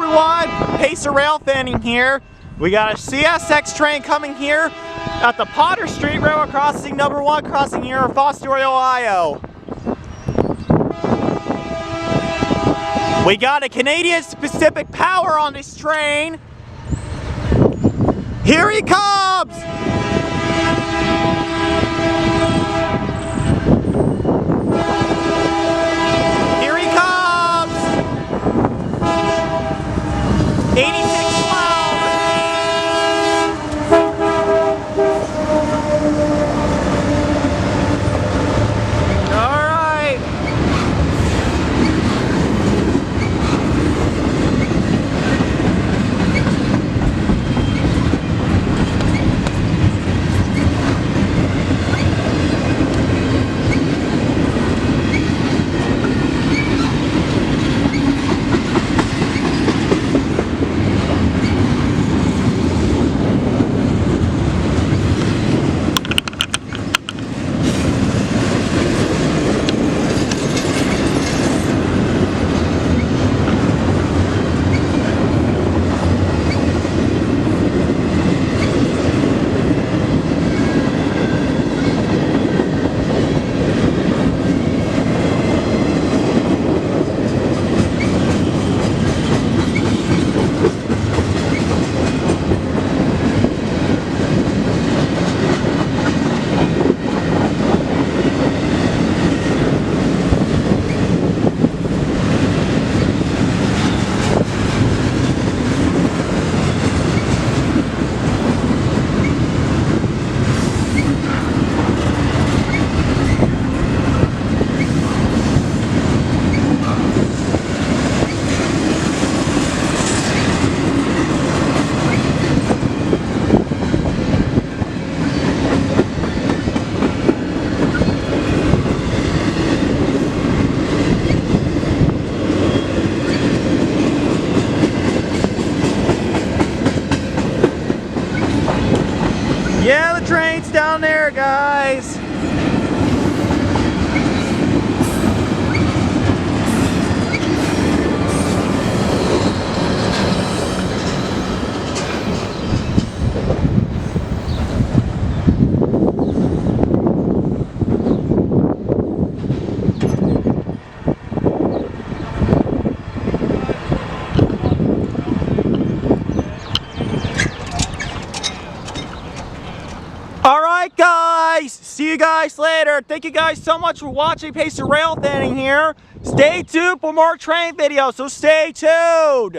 everyone, Pace of Rail Thinning here. We got a CSX train coming here at the Potter Street Railroad Crossing number 1 crossing here in Fostoria, Ohio. We got a Canadian Pacific Power on this train. Here he comes! Here he comes! 8612! Alright! Yeah, the train's down there, guys. Alright guys, see you guys later. Thank you guys so much for watching Pace of Rail Thinning here. Stay tuned for more train videos, so stay tuned.